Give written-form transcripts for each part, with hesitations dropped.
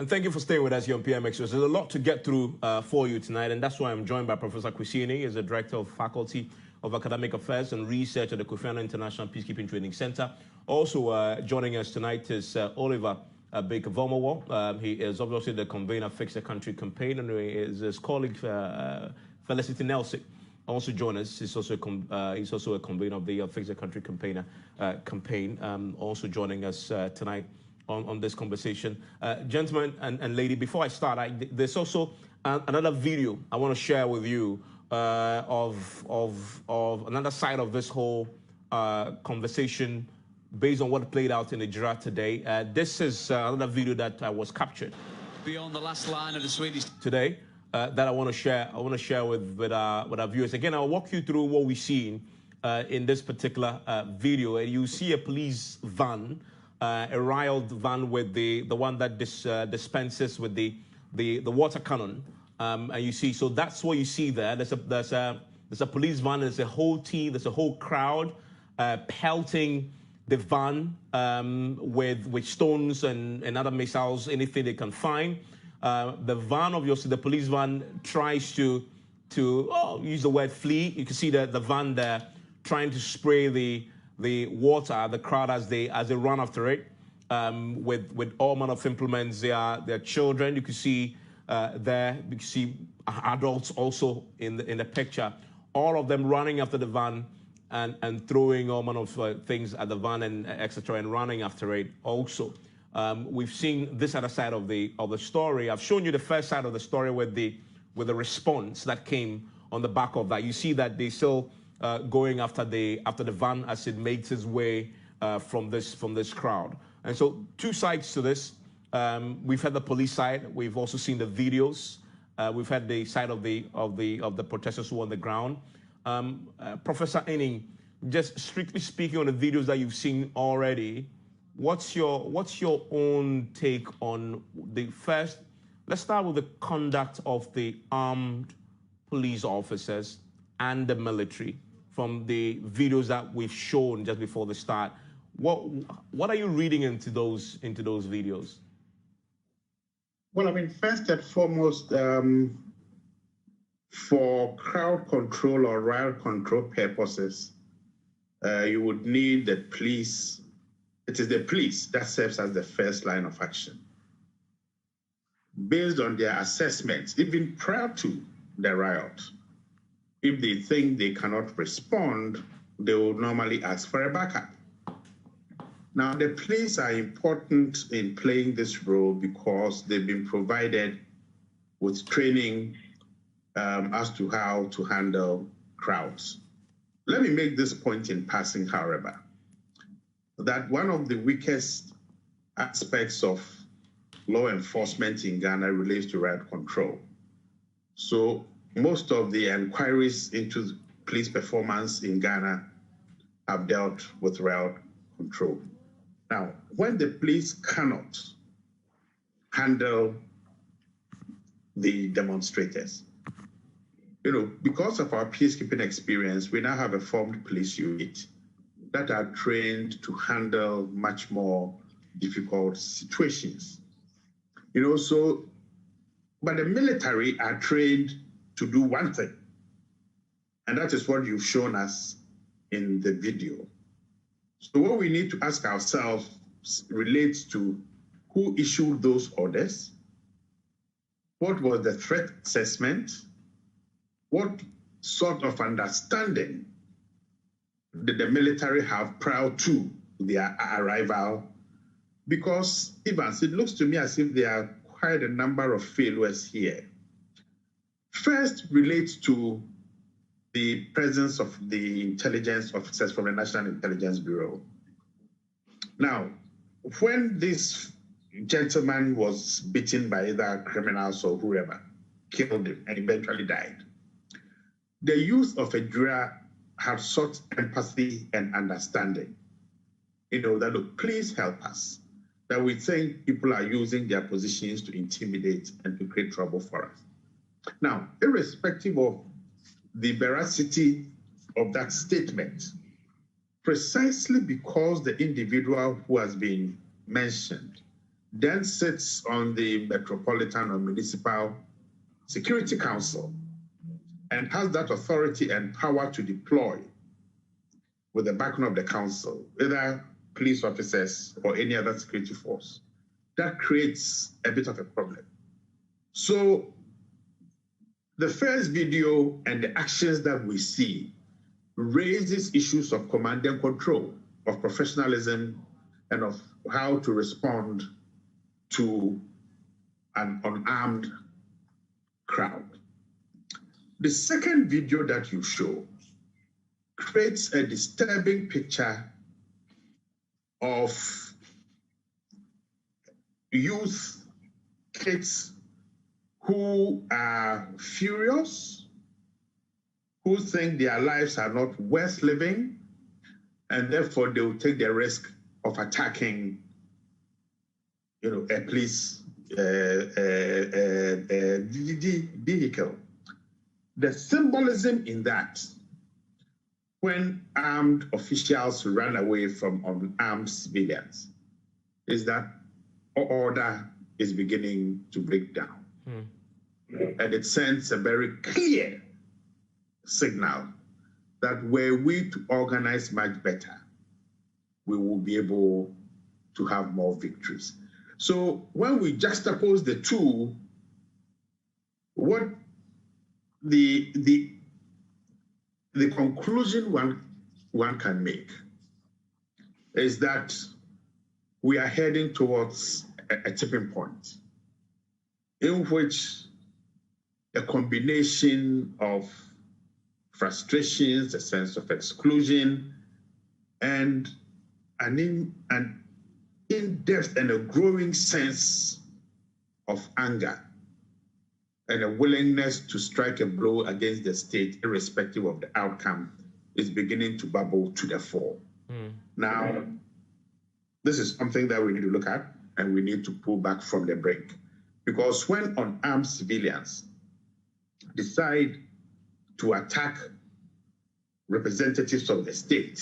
And thank you for staying with us here on PMX. There's a lot to get through for you tonight, and that's why I'm joined by Professor Kwesini. He is the Director of Faculty of Academic Affairs and Research at the Kofi Annan International Peacekeeping Training Center. Also joining us tonight is Oliver Baker-Vomowo. He is obviously the convener of Fix the Country campaign, and his colleague Felicity Nelson also joined us. He's also a convener of the Fix the Country campaign, also joining us tonight on this conversation. Gentlemen and lady, before I start, there's also another video I want to share with you of another side of this whole conversation based on what played out in Ejura today. This is another video that was captured beyond the last line of the Swedish today that I want to share. I want to share with our viewers. Again, I'll walk you through what we've seen in this particular video. And you see a police van, a riled van with the one that dispenses with the water cannon, and you see. So that's what you see there. There's a police van. There's a whole team. There's a whole crowd pelting the van with stones and other missiles, anything they can find. The van, obviously, the police van tries to use the word flee. You can see the van there trying to spray the water at the crowd as they run after it with all manner of implements. Their children. You can see there. You can see adults also in the picture. All of them running after the van and throwing all manner of things at the van and etc. and running after it also. We've seen this other side of the story. I've shown you the first side of the story with the response that came on the back of that. You see that they still going after the van as it makes its way from this crowd. And so two sides to this. We've had the police side. We've also seen the videos. We've had the side of the protesters who are on the ground. Professor Enning, just strictly speaking on the videos that you've seen already, what's your own take on the first? Let's start with the conduct of the armed police officers and the military from the videos that we've shown just before the start. What are you reading into those videos? Well, I mean, first and foremost, for crowd control or riot control purposes, you would need the police. It is the police that serves as the first line of action. Based on their assessments, even prior to the riot, if they think they cannot respond, they will normally ask for a backup. Now, the police are important in playing this role because they've been provided with training as to how to handle crowds. Let me make this point in passing, however, that one of the weakest aspects of law enforcement in Ghana relates to riot control. So most of the inquiries into police performance in Ghana have dealt with riot control. Now, when the police cannot handle the demonstrators, because of our peacekeeping experience, we now have a formed police unit that are trained to handle much more difficult situations. But the military are trained to do one thing, and that is what you've shown us in the video. So what we need to ask ourselves relates to who issued those orders, what was the threat assessment, what sort of understanding did the military have prior to their arrival? Because, Evans, it looks to me as if there are quite a number of failures here. First relates to the presence of the intelligence officers from the National Intelligence Bureau. Now, when this gentleman was beaten by either criminals or whoever, killed him and eventually died, the youth of Ejura have sought empathy and understanding. That, look, please help us, that we think people are using their positions to intimidate and to create trouble for us. Now, irrespective of the veracity of that statement, precisely because the individual who has been mentioned then sits on the Metropolitan or Municipal Security Council and has that authority and power to deploy with the backing of the council, either police officers or any other security force. That creates a bit of a problem. So the first video and the actions that we see raises issues of command and control, of professionalism, and of how to respond to an unarmed crowd. The second video that you show creates a disturbing picture of youth, kids who are furious, who think their lives are not worth living, and therefore they will take the risk of attacking, a police vehicle. The symbolism in that, when armed officials run away from unarmed civilians, is that order is beginning to break down. And it sends a very clear signal that were we to organize much better, we will be able to have more victories. So when we juxtapose the two, what the conclusion one can make is that we are heading towards a tipping point in which a combination of frustrations, a sense of exclusion, and an in-depth and a growing sense of anger and a willingness to strike a blow against the state, irrespective of the outcome, is beginning to bubble to the fore. Now, this is something that we need to look at, and we need to pull back from the brink. Because when unarmed civilians decide to attack representatives of the state,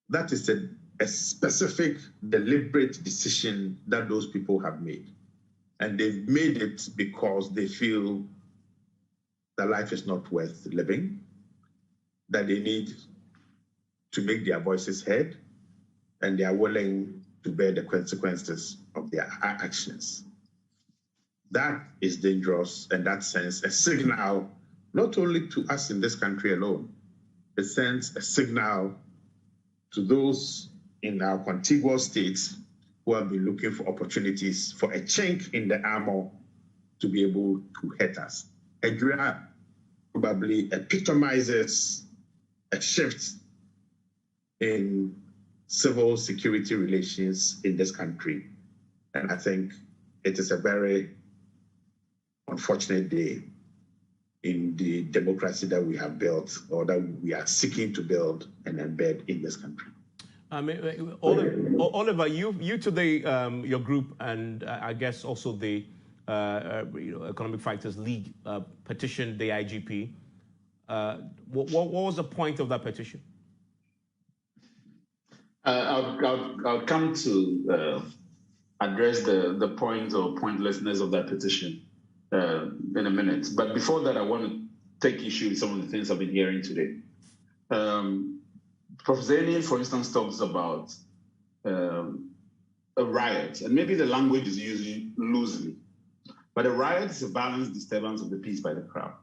that is a specific, deliberate decision that those people have made. And they've made it because they feel that life is not worth living, that they need to make their voices heard, and they are willing to bear the consequences of their actions. That is dangerous, and that sends a signal, not only to us in this country alone, it sends a signal to those in our contiguous states who have been looking for opportunities for a chink in the armor to be able to hurt us. Ejura probably epitomizes a shift in civil security relations in this country. And I think it is a very unfortunate day in the democracy that we have built, or that we are seeking to build and embed in this country. I mean, Oliver, you today, your group, and I guess also the Economic Fighters League petitioned the IGP. What was the point of that petition? I'll come to address the point or pointlessness of that petition in a minute. But before that, I want to take issue with some of the things I've been hearing today. Professor Enian, for instance, talks about a riot, and maybe the language is used loosely, but a riot is a violent disturbance of the peace by the crowd.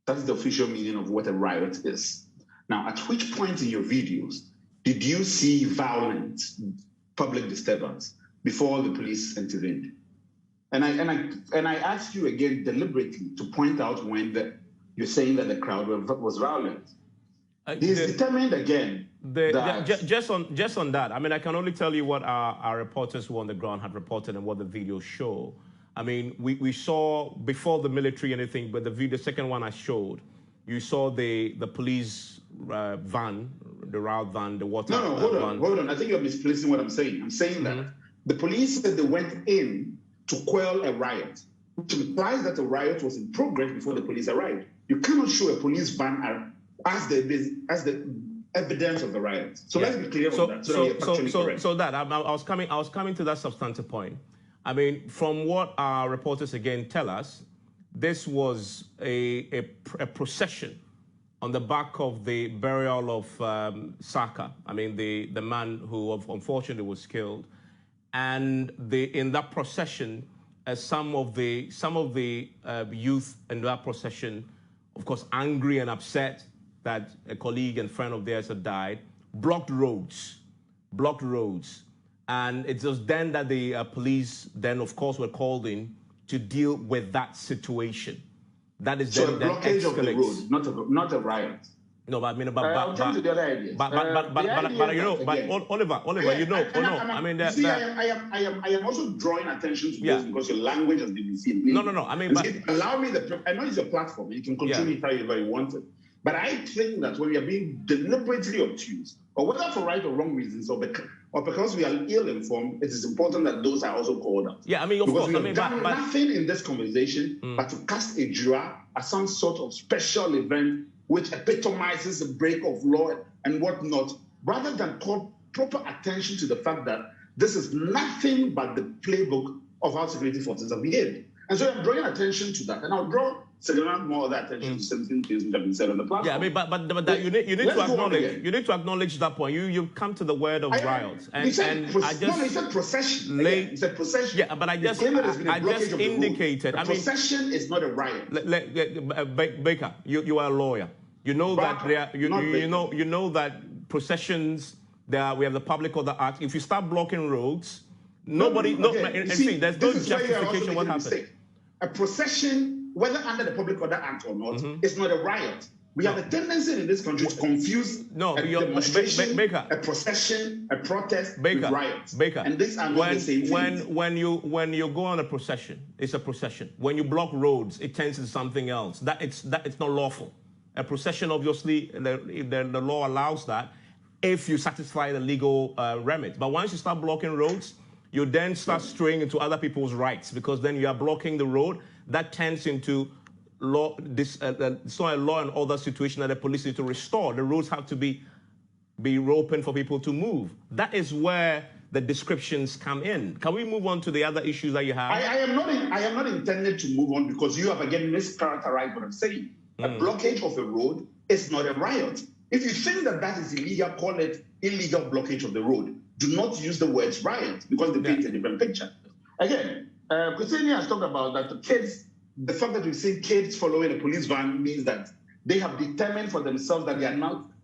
That's the official meaning of what a riot is. Now, at which point in your videos did you see violent public disturbance before the police intervened? And I asked you again deliberately to point out when you're saying that the crowd was violent. He's determined again just on that. I mean, I can only tell you what our reporters who were on the ground had reported and what the videos show. I mean, we saw before the military anything, but the second one I showed, you saw the police van, the route van, the water. No, hold on. I think you're misplacing what I'm saying. I'm saying that the police said they went in to quell a riot, which implies that a riot was in progress before the police arrived. You cannot show a police van as the evidence of the riot. So let's be clear on that. I was coming to that substantive point. I mean, from what our reporters again tell us, this was a procession on the back of the burial of Saka. I mean, the man who unfortunately was killed, and in that procession, some of the youth in that procession, of course, angry and upset that a colleague and friend of theirs had died, blocked roads. And it was then that the police then, of course, were called in to deal with that situation. That is so then a blockage of the road, not a riot. No, but I mean, I'll jump to the other ideas. Oliver, you know, I mean, I am also drawing attention to this because your language has been seen. No. I mean, allow me I know it's a platform. You can continue however you want it. But I think that when we are being deliberately obtuse, or whether for right or wrong reasons, or because we are ill-informed, it is important that those are also called out. Yeah, I mean, of course. We have done nothing in this conversation but to cast Ejura as some sort of special event which epitomizes a break of law and whatnot, rather than call proper attention to the fact that this is nothing but the playbook of how security forces have behaved. And so I'm drawing attention to that. And I'll draw more of that attention to certain things which have been said on the platform. Yeah, I mean, but that you need to acknowledge that point. You come to the word of riots. He said procession. He said procession. Yeah, but I just indicated. A procession is not a riot. Baker, you are a lawyer. You know that you know that processions. We have the Public Order Act. If you start blocking roads, there's no justification what happened. A procession, whether under the Public Order Act or not, is not a riot. We have a tendency in this country to confuse a demonstration, a procession, a protest with riots. And these are not the same things. When you go on a procession, it's a procession. When you block roads, it turns into something else. It's not lawful. A procession, obviously, the law allows that if you satisfy the legal remit. But once you start blocking roads, you then start straying into other people's rights, because then you are blocking the road. That turns into law. It's not a law and order situation that the police need to restore. The roads have to be open for people to move. That is where the descriptions come in. Can we move on to the other issues that you have? I am not intended to move on, because you have again mischaracterized what I'm saying. A blockage of a road is not a riot. If you think that is illegal, call it illegal blockage of the road. Do not use the words riot, because they paint a different picture. Again, Kuseni has talked about that the fact that we see kids following a police van means that they have determined for themselves that their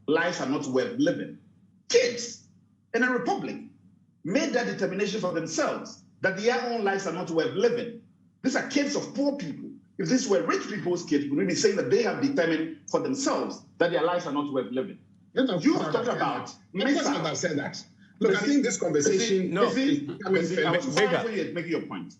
lives are not worth living. Kids in a republic made that determination for themselves, that their own lives are not worth living. These are kids of poor people. If these were rich people's kids, we would be saying that they have determined for themselves that their lives are not worth living. You have talked about... I've said that. Look, I think this conversation making your point.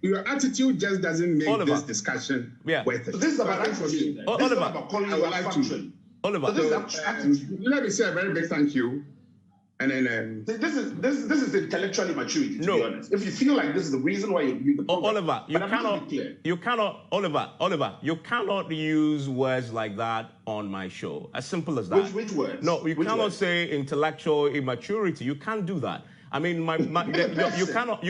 Your attitude just doesn't make this discussion worth it. So this is about attitude. This is about calling you a function. Let me say a very big thank you. And then this is intellectual immaturity, to be honest. If you feel like this is the reason why you the program, Oliver, you cannot use words like that on my show. As simple as that. Which words? No, you cannot say intellectual immaturity. You can't do that. I mean, you cannot.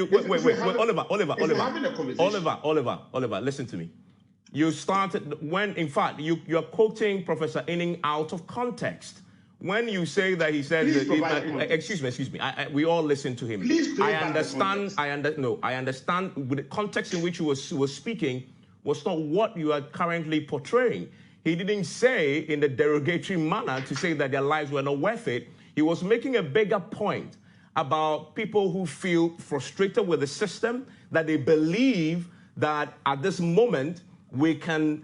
Oliver, listen to me. You started when, in fact, you're quoting Professor Inning out of context. When you say that he said, excuse me, we all listen to him. I understand with the context in which he was speaking was not what you are currently portraying. He didn't say in the derogatory manner to say that their lives were not worth it. He was making a bigger point about people who feel frustrated with the system, that they believe that at this moment we can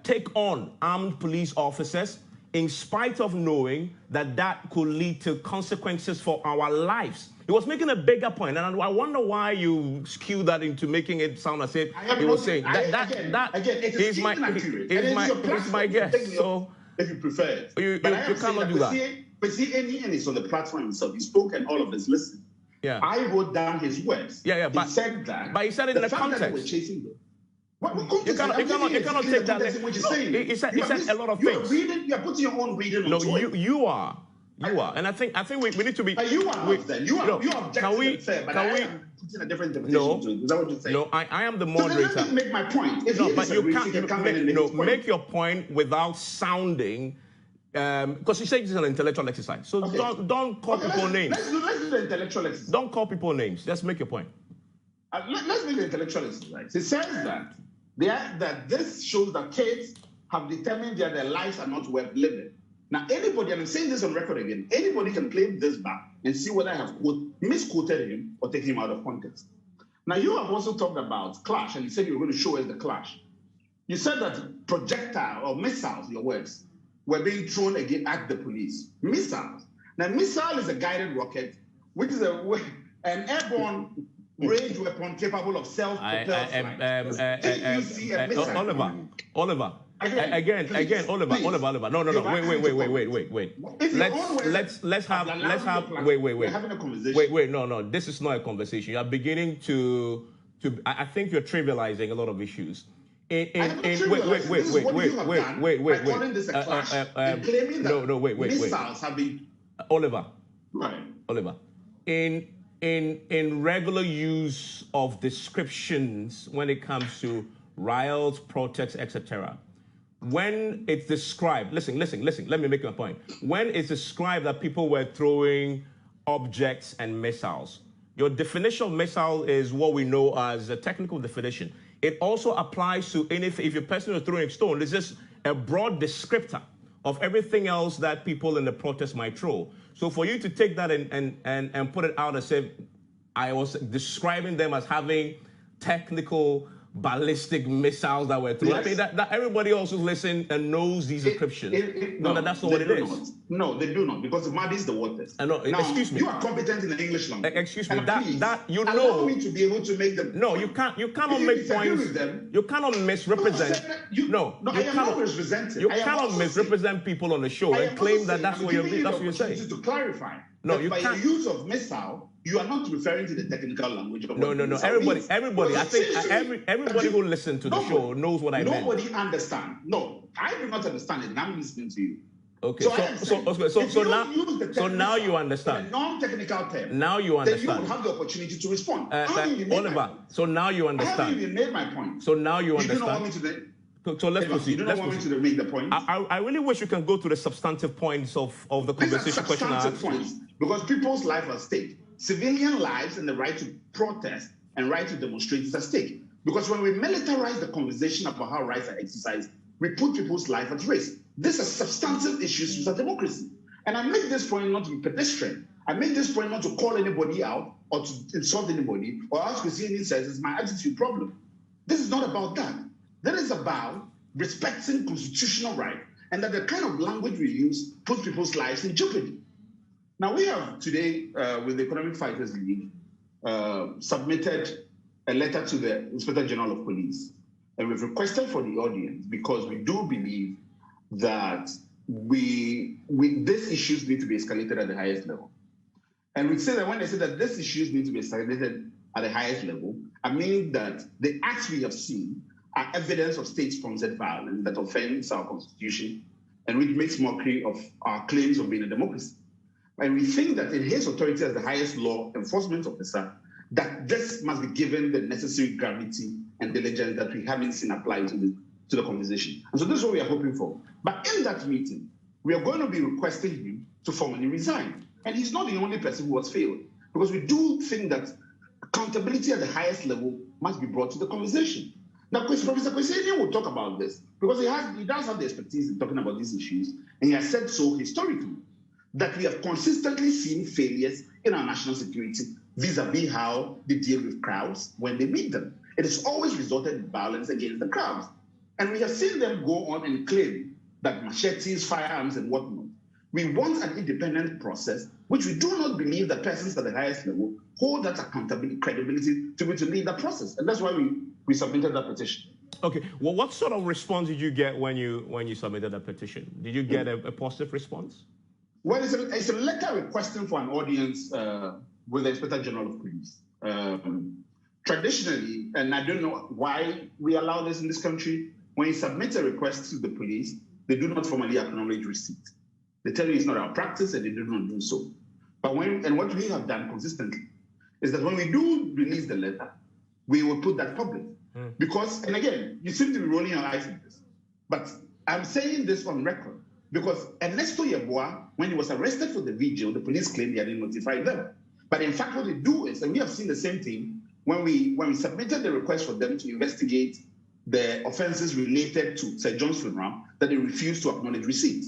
take on armed police officers in spite of knowing that that could lead to consequences for our lives. He was making a bigger point, and I wonder why you skew that into making it sound as if he was saying that is my guess. So if you prefer, you cannot do that. But see, and it's on the platform himself. He spoke, and all of this. Listen, I wrote down his words. But he said that. But he said it in the context. That we're chasing them. You cannot take that. It said a lot of things. You are putting your own reading on it. You are. And I think we need to be. You are not then. You are objecting fair, but I am putting a different interpretation to it. Is that what you're saying? No, I am the moderator. So let me make my point. If but you can't make your point without sounding. Because you say this is an intellectual exercise. So don't call people names. Let's do the intellectual exercise. Don't call people names. Just make your point. Let's make the intellectual exercise. It says that this shows that kids have determined that their lives are not worth living. Now, anybody, and I'm saying this on record again, anybody can claim this back and see whether I have misquoted him or taken him out of context. Now, you have also talked about clash, and you said you were going to show us the clash. You said that projectile or missiles, your words, were being thrown again at the police. Missiles. Now, missile is a guided rocket, which is an airborne range weapon capable of self-propelled flight. If you see a missile, Oliver. Again, Oliver. No. Wait. Let's have. We're having a conversation. Wait. No. This is not a conversation. You are beginning to. I think you're trivializing a lot of issues. Wait. Missiles have been. Oliver. Right. Oliver. In regular use of descriptions when it comes to riots, protests, etc. When it's described, listen, let me make my point. When it's described that people were throwing objects and missiles, your definition of missile is what we know as a technical definition. It also applies to anything. If your person is throwing a stone, it's just a broad descriptor of everything else that people in the protest might throw. So for you to take that and put it out and say, I was describing them as having technical ballistic missiles that were thrown. Yes. I mean, that everybody also listens and knows these descriptions. That's not what it is. No, they do not, because it muddies the waters. Excuse me. You are competent in the English language. Excuse me. Allow me to be able to make them. No, you cannot make points. You cannot misrepresent. I am not misrepresenting. You cannot misrepresent people on the show and claim that that's what you're saying. To clarify. No, you can't. By your use of missile, you are not referring to the technical language of No. Everybody. I think everybody who listens to the show knows what I meant. Nobody understands. No, I do not understand it. And I'm listening to you. Okay. So now you understand. Non-technical term. Now you understand. Then you will have the opportunity to respond. Oliver. So now you understand. I haven't even made my point. So now you understand. You do not want me to. So let's proceed. You don't want me to make the point. I really wish you can go to the substantive points of the conversation question I asked. Points, because people's lives are at stake. Civilian lives and the right to protest and right to demonstrate is at stake. Because when we militarize the conversation about how rights are exercised, we put people's life at risk. These are substantive issues with a democracy. And I make this point not to be pedestrian. I make this point not to call anybody out or to insult anybody or ask Christianity says it's my attitude problem. This is not about that. That is about respecting constitutional right and that the kind of language we use puts people's lives in jeopardy. Now, we have today, with the Economic Fighters League, submitted a letter to the Inspector General of Police. And we've requested for the audience, because we do believe that these issues need to be escalated at the highest level. And we say that when they say that these issues need to be escalated at the highest level, I mean that the acts we have seen are evidence of state-sponsored violence that offends our constitution and which makes mockery of our claims of being a democracy. And we think that in his authority as the highest law enforcement officer, that this must be given the necessary gravity and diligence that we haven't seen applied to the conversation. And so this is what we are hoping for. But in that meeting, we are going to be requesting him to formally resign. And he's not the only person who has failed, because we do think that accountability at the highest level must be brought to the conversation. Now, Professor Kwesi will talk about this, because he does have the expertise in talking about these issues, and he has said so historically, that we have consistently seen failures in our national security vis-a-vis how they deal with crowds when they meet them. It has always resulted in violence against the crowds. And we have seen them go on and claim that machetes, firearms, and whatnot. We want an independent process, which we do not believe that persons at the highest level hold that accountability, credibility to be to lead that process. And that's why we submitted that petition. Okay. Well, what sort of response did you get when you submitted that petition? Did you get a positive response? Well, it's a letter requesting for an audience with the Inspector General of Police. traditionally, and I don't know why we allow this in this country, when you submit a request to the police, they do not formally acknowledge receipt. They tell you it's not our practice and they do not do so. But what we have done consistently is that when we do release the letter, we will put that public. Because, and again, you seem to be rolling your eyes at this, but I'm saying this on record because Ernesto Yeboah, when he was arrested for the video, the police claimed he hadn't notified them. But in fact, what they do is, and we have seen the same thing, when we submitted the request for them to investigate the offenses related to Sir John's funeral, that they refused to acknowledge receipt.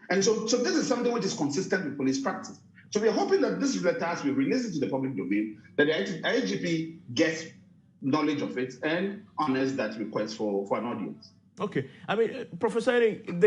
And so this is something which is consistent with police practice. So we're hoping that this letter, as we release it to the public domain, that the IGP gets knowledge of it and honors that request for an audience. Okay. I mean, Professor Henning,